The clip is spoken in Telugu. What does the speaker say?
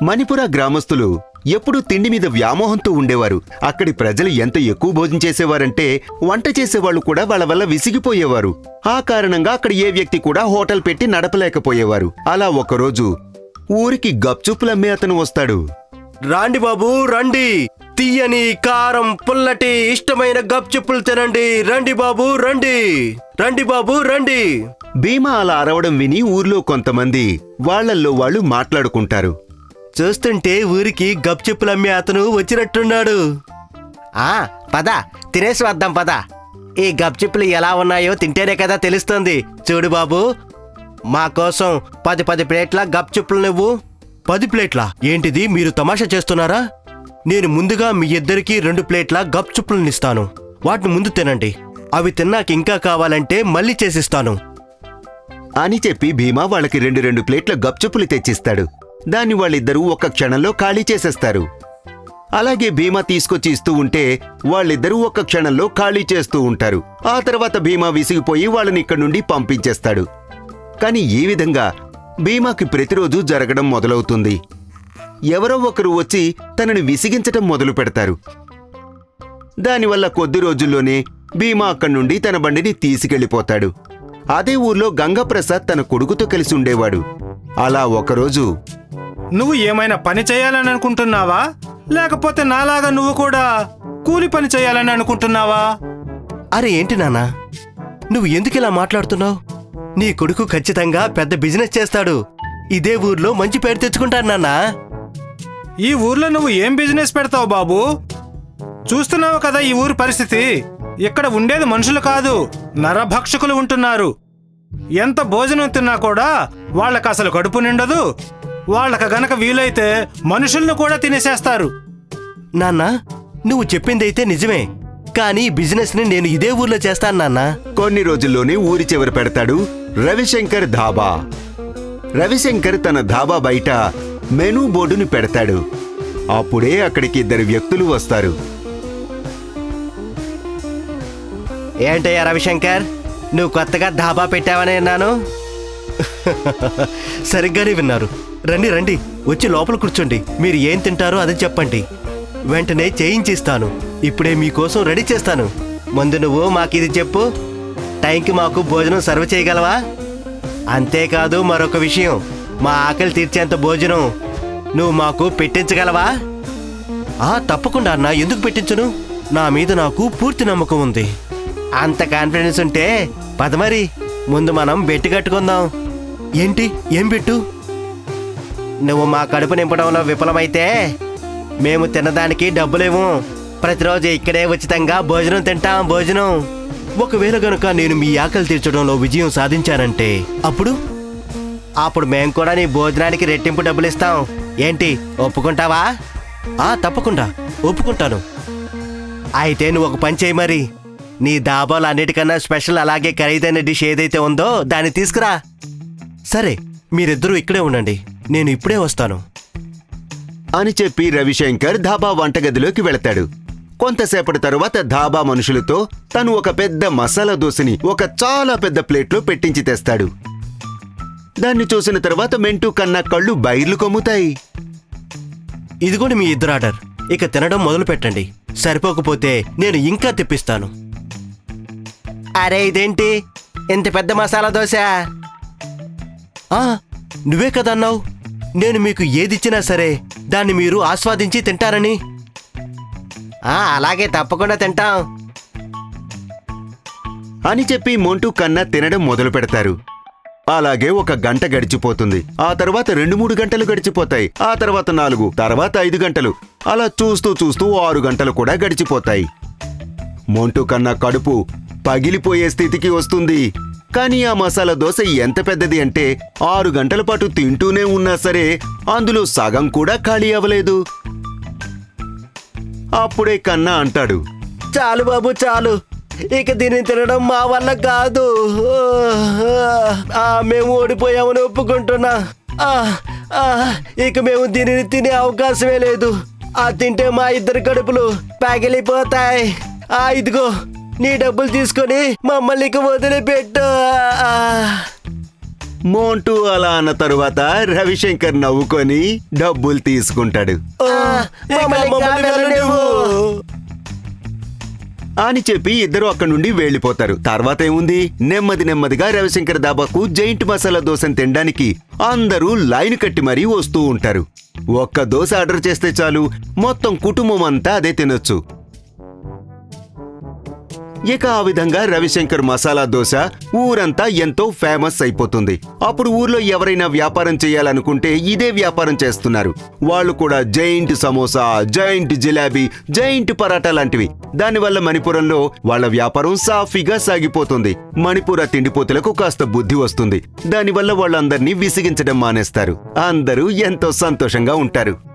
మణిపుర గ్రామస్తులు ఎప్పుడూ తిండి మీద వ్యామోహంతో ఉండేవారు. అక్కడి ప్రజలు ఎంత ఎక్కువ భోజనం చేసేవారంటే వంట చేసేవాళ్లు కూడా వాళ్ళ వల్ల విసిగిపోయేవారు. ఆ కారణంగా అక్కడ ఏ వ్యక్తి కూడా హోటల్ పెట్టి నడపలేకపోయేవారు. అలా ఒకరోజు ఊరికి గప్చుప్పులమ్మే అతను వస్తాడు. రాండి బాబు రండి, తీయని కారం పుల్లటి ఇష్టమైన గప్చుప్పులు తినండి. రండి బాబు రండి, రండి బాబు రండి. భీమా అలా అరవడం విని ఊర్లో కొంతమంది వాళ్లల్లో వాళ్ళు మాట్లాడుకుంటారు. చూస్తుంటే ఊరికి గప్చుప్పులు అమ్మే అతను వచ్చినట్టున్నాడు. పద తినేసి వద్దాం పద. ఈ గప్చుప్పులు ఎలా ఉన్నాయో తింటేనే కదా తెలుస్తుంది. చూడు బాబు, మా కోసం 10 ప్లేట్ల గప్చుప్పులు నువ్వు. 10 ప్లేట్లా? ఏంటిది, మీరు తమాషా చేస్తున్నారా? నేను ముందుగా మీ ఇద్దరికి 2 ప్లేట్ల గప్చుప్పులనిస్తాను. వాటిని ముందు తినండి. అవి తిన్నాక ఇంకా కావాలంటే మళ్ళీ చేసిస్తాను అని చెప్పి భీమా వాళ్ళకి 2 ప్లేట్ల గప్చుప్పులు తెచ్చిస్తాడు. దాన్ని వాళ్ళిద్దరూ ఒక్క క్షణంలో ఖాళీ చేసేస్తారు. అలాగే భీమా తీసుకొచ్చి ఇస్తూ ఉంటే వాళ్ళిద్దరూ ఒక్క క్షణంలో ఖాళీ చేస్తూ ఉంటారు. ఆ తర్వాత భీమా విసిగిపోయి వాళ్ళని ఇక్కడి నుండి పంపించేస్తాడు. కాని ఈ విధంగా భీమాకి ప్రతిరోజు జరగడం మొదలవుతుంది. ఎవరో ఒకరు వచ్చి తనని విసిగించటం మొదలు పెడతారు. దానివల్ల కొద్ది రోజుల్లోనే భీమా అక్కడి నుండి తన బండిని తీసుకెళ్లిపోతాడు. అదే ఊర్లో గంగాప్రసాద్ తన కొడుకుతో కలిసి ఉండేవాడు. అలా ఒకరోజు, నువ్వు ఏమైనా పని చేయాలని అనుకుంటున్నావా, లేకపోతే నాలాగా నువ్వు కూడా కూలి పని చేయాలని అనుకుంటున్నావా? అరే ఏంటి నాన్నా, నువ్వు ఎందుకిలా మాట్లాడుతున్నావు? నీ కొడుకు ఖచ్చితంగా పెద్ద బిజినెస్ చేస్తాడు. ఇదే ఊర్లో మంచి పేరు తెచ్చుకుంటాడు నాన్నా. ఈ ఊర్లో నువ్వు ఏం బిజినెస్ పెడతావు బాబు? చూస్తున్నావు కదా ఈ ఊరి పరిస్థితి. ఇక్కడ ఉండేది మనుషులు కాదు, నరభక్షకులు ఉంటున్నారు. ఎంత భోజనం తిన్నా కూడా వాళ్ళకి అసలు కడుపు నిండదు. వాళ్ళకి గనక వీలైతే మనుషులను కూడా తినేసేస్తారు. నాన్నా, నువ్వు చెప్పిందైతే నిజమే, కానీ బిజినెస్ ని నేను ఇదే ఊర్లో చేస్తాను నాన్నా. కొన్ని రోజుల్లోనే ఊరి చివర పెడతాడు రవిశంకర్ ధాబా. రవిశంకర్ తన ధాబా బయట మెనూ బోర్డుని పెడతాడు. అప్పుడే అక్కడికి 2 వ్యక్తులు వస్తారు. ఏంటయ్యా రవిశంకర్, నువ్వు కొత్తగా ధాబా పెట్టావని విన్నాను. సరిగ్గానే విన్నారు. రండి రండి, వచ్చి లోపల కూర్చోండి. మీరు ఏం తింటారో అది చెప్పండి, వెంటనే చేయించిస్తాను. ఇప్పుడే మీకోసం రెడీ చేస్తాను. ముందు నువ్వు మాకు ఇది చెప్పు, టైంకి మాకు భోజనం సర్వ్ చేయగలవా? అంతేకాదు మరొక విషయం, మా ఆకలి తీర్చేంత భోజనం నువ్వు మాకు పెట్టించగలవా? తప్పకుండా అన్నా, ఎందుకు పెట్టించను? నా మీద నాకు పూర్తి నమ్మకం ఉంది. అంత కాన్ఫిడెన్స్ ఉంటే పద మరి, ముందు మనం బెట్టు కట్టుకుందాం. ఏంటి, ఏం బెట్టు? నువ్వు మా కడుపు నింపడంలో విఫలమైతే మేము తినడానికి డబ్బులేము. ప్రతిరోజు ఇక్కడే ఉచితంగా భోజనం తింటాం. భోజనం. ఒకవేళ గనుక నేను మీ ఆకలి తీర్చడంలో విజయం సాధించానంటే అప్పుడు మేము కూడా నీ భోజనానికి రెట్టింపు డబ్బులు ఇస్తాం. ఏంటి, ఒప్పుకుంటావా? తప్పకుండా ఒప్పుకుంటాను. అయితే నువ్వు ఒక పని చేయి మరి, నీ డాబాలో అన్నిటికన్నా స్పెషల్ అలాగే ఖరీదైన డిష్ ఏదైతే ఉందో దాన్ని తీసుకురా. సరే, మీరిద్దరూ ఇక్కడే ఉండండి, నేను ఇప్పుడే వస్తాను అని చెప్పి రవిశంకర్ ధాబా వంటగదిలోకి వెళతాడు. కొంతసేపటి తరువాత ధాబా మనుషులతో తను ఒక పెద్ద మసాలా దోశని ఒక చాలా పెద్ద ప్లేట్లో పెట్టించి తెస్తాడు. దాన్ని చూసిన తర్వాత మెంటూ కన్నా కళ్ళు బైర్లు కమ్ముతాయి. ఇదిగోండి మీ ఇద్దరు ఆర్డర్, ఇక తినడం మొదలు పెట్టండి. సరిపోకపోతే నేను ఇంకా తెప్పిస్తాను. అరే ఇదేంటి ఇంత పెద్ద మసాలా దోశ? నువ్వే కదా అన్నావు, నేను మీకు ఏదిచ్చినా సరే దాన్ని మీరు ఆస్వాదించి తింటారని. అలాగే, తప్పకుండా తింటాం అని చెప్పి మోంటూ కన్నా తినడం మొదలు పెడతారు. అలాగే 1 గంట గడిచిపోతుంది. ఆ తర్వాత 2-3 గంటలు గడిచిపోతాయి. ఆ తర్వాత 4, తర్వాత 5 గంటలు. అలా చూస్తూ చూస్తూ 6 గంటలు కూడా గడిచిపోతాయి. మోంటూ కన్నా కడుపు పగిలిపోయే స్థితికి వస్తుంది. కానీ ఆ మసాలా దోశ ఎంత పెద్దది అంటే 6 గంటల పాటు తింటూనే ఉన్నా సరే అందులో సగం కూడా ఖాళీ అవ్వలేదు. అప్పుడే కన్నా అంటాడు, చాలు బాబు చాలు, ఇక దీన్ని తినడం మా వల్ల కాదు. మేము ఓడిపోయామని ఒప్పుకుంటున్నా. ఇక మేము దీనిని తినే అవకాశమే లేదు. తింటే మా ఇద్దరి కడుపులు పగిలిపోతాయి. ఇదిగో నీ డబ్బులు తీసుకొని మమ్మల్ని ఇక వదిలిపెట్టు. మోంటూ అలా అన్న తరువాత రవిశంకర్ నవ్వుకొని డబ్బులు తీసుకుంటాడు. మమ్మల్ని వెళ్ళనివ్వు. అని చెప్పి ఇద్దరు అక్కడి నుండి వెళ్లిపోతారు. తర్వాత ఏముంది, నెమ్మదిగా రవిశంకర్ దాబాకు జైంట్ మసాలా దోశను తినడానికి అందరూ లైన్ కట్టి మరీ వస్తూ ఉంటారు. ఒక్క దోశ ఆర్డర్ చేస్తే చాలు, మొత్తం కుటుంబం అంతా అదే తినొచ్చు. ఇక ఆ విధంగా రవిశంకర్ మసాలా దోశ ఊరంతా ఎంతో ఫేమస్ అయిపోతుంది. అప్పుడు ఊర్లో ఎవరైనా వ్యాపారం చేయాలనుకుంటే ఇదే వ్యాపారం చేస్తున్నారు. వాళ్ళు కూడా giant samosa, giant jalebi, giant paratha లాంటివి. దానివల్ల మణిపురంలో వాళ్ళ వ్యాపారం సాఫీగా సాగిపోతుంది. మణిపుర తిండిపోతులకు కాస్త బుద్ధి వస్తుంది. దానివల్ల వాళ్ళందరినీ విసిగించడం మానేస్తారు. అందరూ ఎంతో సంతోషంగా ఉంటారు.